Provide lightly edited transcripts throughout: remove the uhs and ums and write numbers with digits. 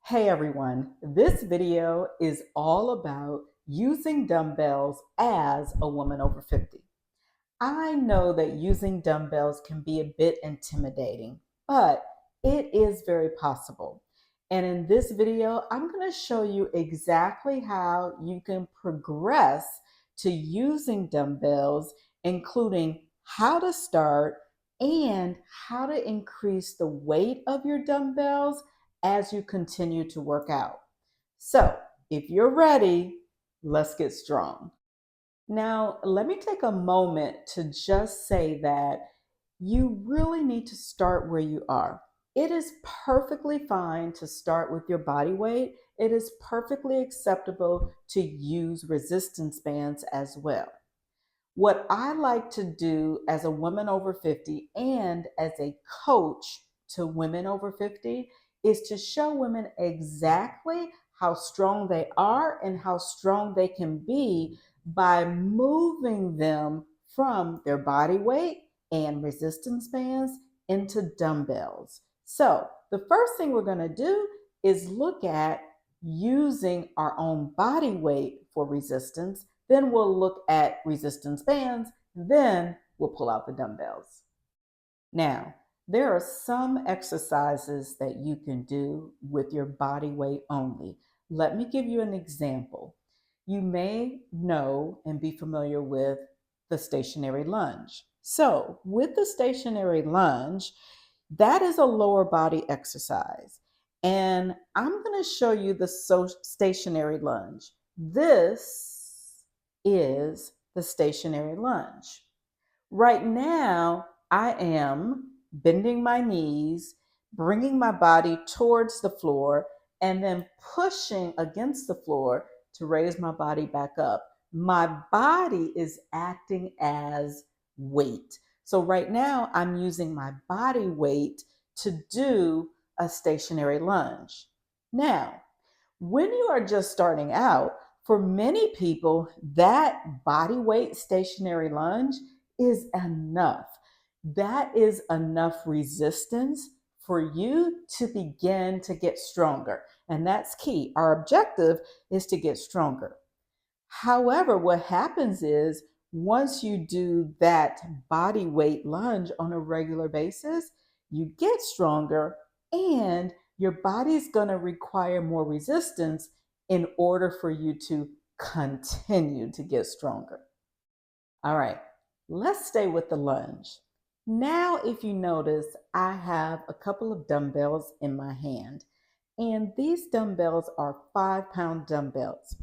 Hey everyone, this video is all about using dumbbells as a woman over 50. I know that using dumbbells can be a bit intimidating, but it is very possible. And in this video, I'm going to show you exactly how you can progress to using dumbbells, including how to start and how to increase the weight of your dumbbells as you continue to work out. So, if you're ready, let's get strong. Now, let me take a moment to just say that you really need to start where you are. It is perfectly fine to start with your body weight. It is perfectly acceptable to use resistance bands as well. What I like to do as a woman over 50 and as a coach to women over 50 is to show women exactly how strong they are and how strong they can be by moving them from their body weight and resistance bands into dumbbells. So, the first thing we're going to do is look at using our own body weight for resistance. Then we'll look at resistance bands. Then we'll pull out the dumbbells. Now, there are some exercises that you can do with your body weight only. Let me give you an example. You may know and be familiar with the stationary lunge. So, with the stationary lunge, that is a lower body exercise. And I'm going to show you the stationary lunge. This is the stationary lunge. Right now, I am bending my knees, bringing my body towards the floor, and then pushing against the floor to raise my body back up. My body is acting as weight. So right now, I'm using my body weight to do a stationary lunge. Now, when you are just starting out, for many people, that body weight stationary lunge is enough. That is enough resistance for you to begin to get stronger. And that's key. Our objective is to get stronger. However, what happens is once you do that body weight lunge on a regular basis, you get stronger and your body's going to require more resistance in order for you to continue to get stronger. All right, let's stay with the lunge. Now, if you notice, I have a couple of dumbbells in my hand, and these dumbbells are 5-pound dumbbells.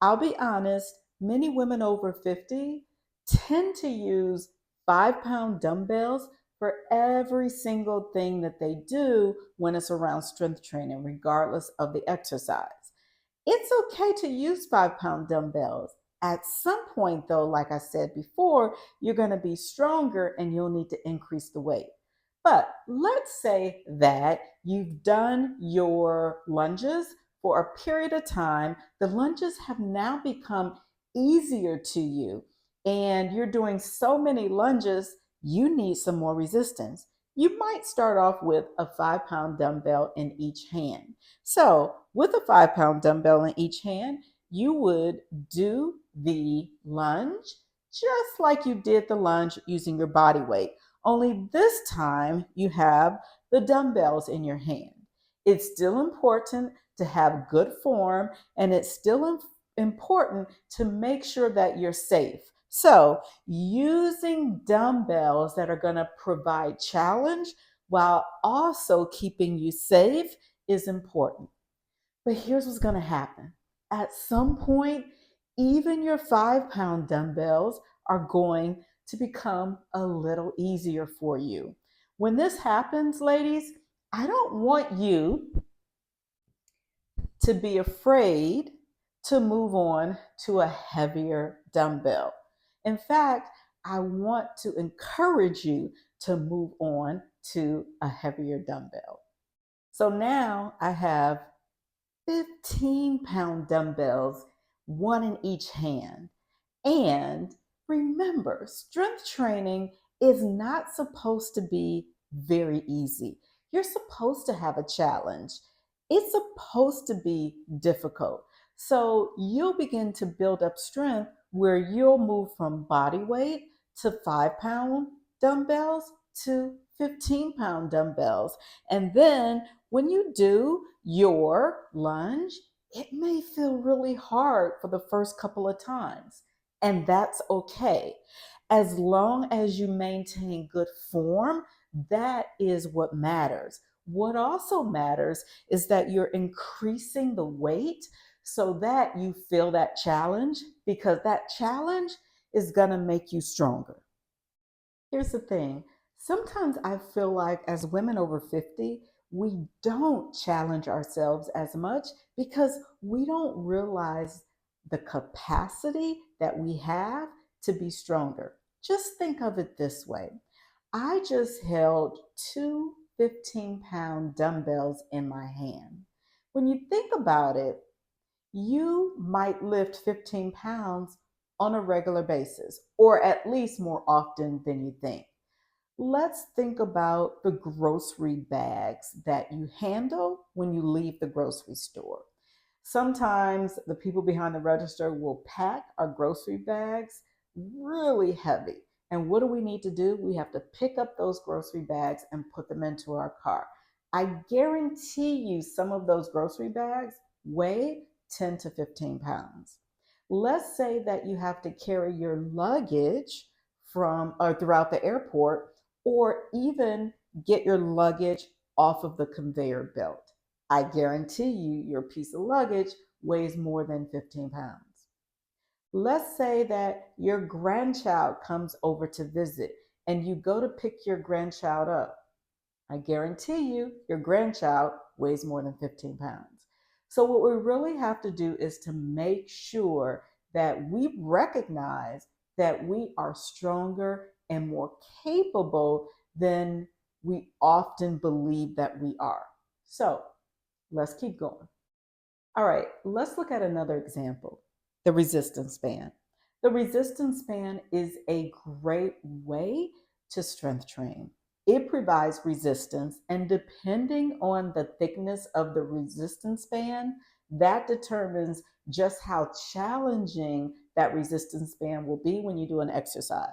I'll be honest, many women over 50 tend to use 5-pound dumbbells for every single thing that they do when it's around strength training, regardless of the exercise. It's okay to use 5-pound dumbbells. At some point, though, like I said before, you're going to be stronger and you'll need to increase the weight. But let's say that you've done your lunges for a period of time. The lunges have now become easier to you, and you're doing so many lunges, you need some more resistance. You might start off with a 5-pound dumbbell in each hand. So, with a 5-pound dumbbell in each hand, you would do the lunge just like you did the lunge using your body weight. Only this time you have the dumbbells in your hand. It's still important to have good form, and it's still important to make sure that you're safe. So, using dumbbells that are going to provide challenge while also keeping you safe is important. But here's what's going to happen. At some point, even your 5-pound dumbbells are going to become a little easier for you. When this happens, ladies, I don't want you to be afraid to move on to a heavier dumbbell. In fact, I want to encourage you to move on to a heavier dumbbell. So now I have 15-pound dumbbells, one in each hand. And remember, strength training is not supposed to be very easy. You're supposed to have a challenge. It's supposed to be difficult. So you'll begin to build up strength where you'll move from body weight to 5 pound dumbbells to 15-pound dumbbells. And then when you do your lunge, it may feel really hard for the first couple of times. And that's okay. As long as you maintain good form, that is what matters. What also matters is that you're increasing the weight so that you feel that challenge, because that challenge is going to make you stronger. Here's the thing. Sometimes I feel like as women over 50, we don't challenge ourselves as much because we don't realize the capacity that we have to be stronger. Just think of it this way. I just held two 15-pound dumbbells in my hand. When you think about it, you might lift 15 pounds on a regular basis, or at least more often than you think. Let's think about the grocery bags that you handle when you leave the grocery store. Sometimes the people behind the register will pack our grocery bags really heavy. And what do we need to do? We have to pick up those grocery bags and put them into our car. I guarantee you some of those grocery bags weigh 10 to 15 pounds. Let's say that you have to carry your luggage from or throughout the airport, or even get your luggage off of the conveyor belt. I guarantee you your piece of luggage weighs more than 15 pounds. Let's say that your grandchild comes over to visit and you go to pick your grandchild up. I guarantee you your grandchild weighs more than 15 pounds. So, what we really have to do is to make sure that we recognize that we are stronger and more capable than we often believe that we are. So, let's keep going. All right, let's look at another example, the resistance band. The resistance band is a great way to strength train. It provides resistance, and depending on the thickness of the resistance band, that determines just how challenging that resistance band will be when you do an exercise.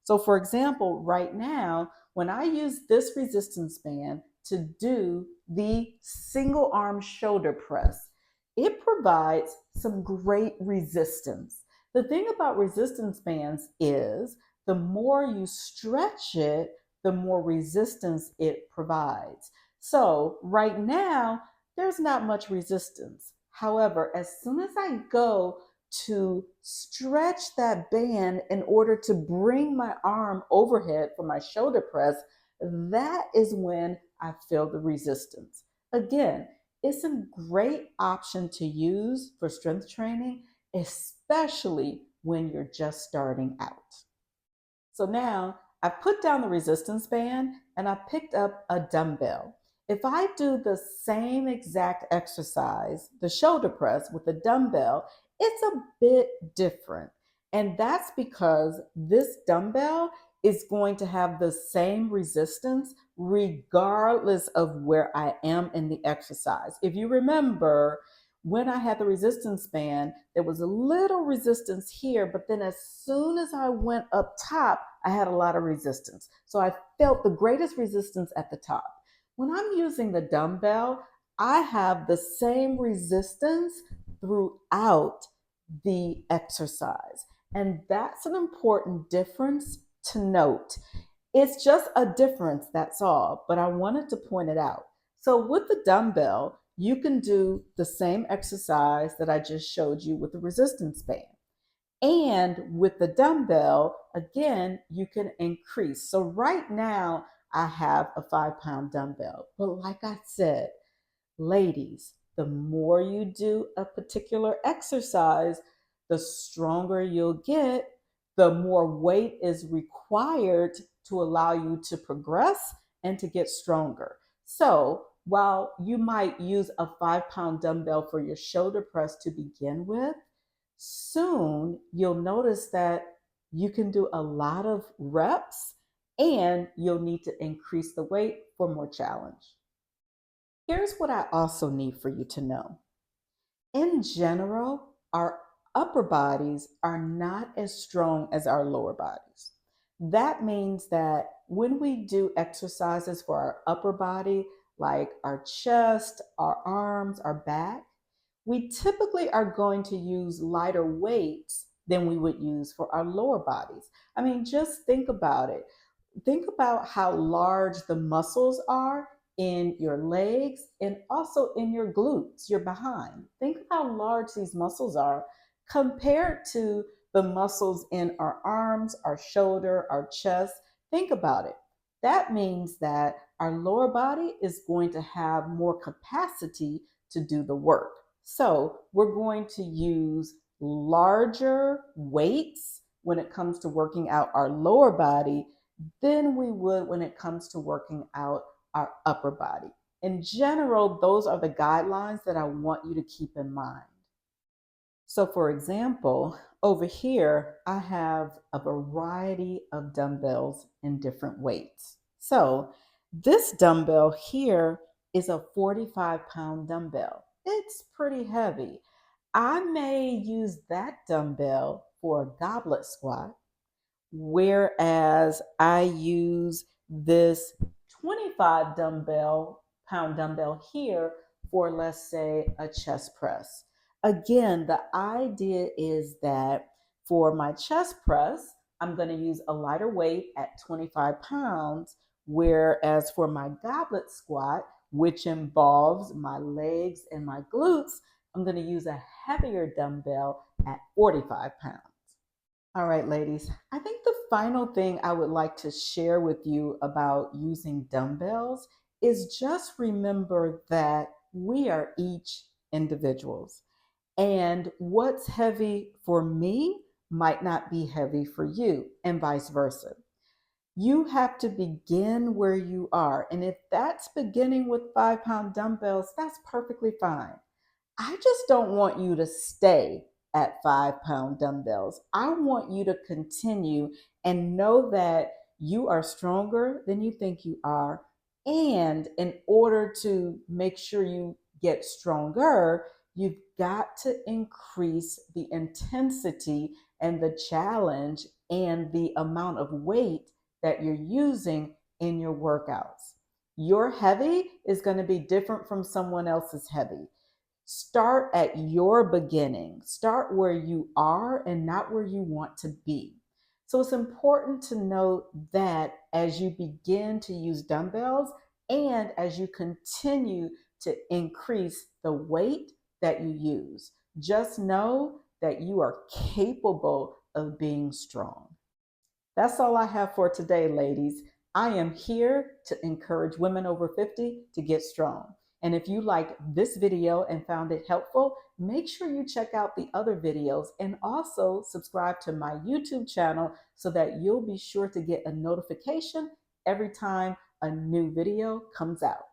So, for example, right now, when I use this resistance band to do the single arm shoulder press, it provides some great resistance. The thing about resistance bands is the more you stretch it, the more resistance it provides. So, right now, there's not much resistance. However, as soon as I go to stretch that band in order to bring my arm overhead for my shoulder press, that is when I feel the resistance. Again, it's a great option to use for strength training, especially when you're just starting out. So now I've put down the resistance band and I picked up a dumbbell. If I do the same exact exercise, the shoulder press with the dumbbell, it's a bit different. And that's because this dumbbell is going to have the same resistance regardless of where I am in the exercise. If you remember, when I had the resistance band, there was a little resistance here, but then as soon as I went up top, I had a lot of resistance. So I felt the greatest resistance at the top. When I'm using the dumbbell, I have the same resistance throughout the exercise. And that's an important difference to note. It's just a difference, that's all, but I wanted to point it out. So with the dumbbell, you can do the same exercise that I just showed you with the resistance band. And with the dumbbell, again, you can increase. So right now, I have a 5 pound dumbbell. But like I said, ladies, the more you do a particular exercise, the stronger you'll get, the more weight is required to allow you to progress and to get stronger. So, while you might use a 5 pound dumbbell for your shoulder press to begin with, soon you'll notice that you can do a lot of reps and you'll need to increase the weight for more challenge. Here's what I also need for you to know. In general, our upper bodies are not as strong as our lower bodies. That means that when we do exercises for our upper body, like our chest, our arms, our back, we typically are going to use lighter weights than we would use for our lower bodies. I mean, just think about it. Think about how large the muscles are in your legs and also in your glutes, your behind. Think of how large these muscles are compared to the muscles in our arms, our shoulder, our chest. Think about it. That means that our lower body is going to have more capacity to do the work. So we're going to use larger weights when it comes to working out our lower body than we would when it comes to working out our upper body. In general, those are the guidelines that I want you to keep in mind. So, for example, over here, I have a variety of dumbbells in different weights. So, this dumbbell here is a 45-pound dumbbell. It's pretty heavy. I may use that dumbbell for a goblet squat, whereas I use this 25 pound dumbbell here for, let's say, a chest press. Again, the idea is that for my chest press, I'm going to use a lighter weight at 25 pounds, whereas for my goblet squat, which involves my legs and my glutes, I'm going to use a heavier dumbbell at 45 pounds. All right, ladies, I think the final thing I would like to share with you about using dumbbells is just remember that we are each individuals. And what's heavy for me might not be heavy for you, and vice versa. You have to begin where you are. And if that's beginning with 5-pound dumbbells, that's perfectly fine. I just don't want you to stay at 5-pound dumbbells. I want you to continue and know that you are stronger than you think you are. And in order to make sure you get stronger, you've got to increase the intensity and the challenge and the amount of weight that you're using in your workouts. Your heavy is going to be different from someone else's heavy. Start at your beginning. Start where you are and not where you want to be. So it's important to note that as you begin to use dumbbells and as you continue to increase the weight that you use, just know that you are capable of being strong. That's all I have for today, ladies. I am here to encourage women over 50 to get strong. And if you liked this video and found it helpful, make sure you check out the other videos and also subscribe to my YouTube channel so that you'll be sure to get a notification every time a new video comes out.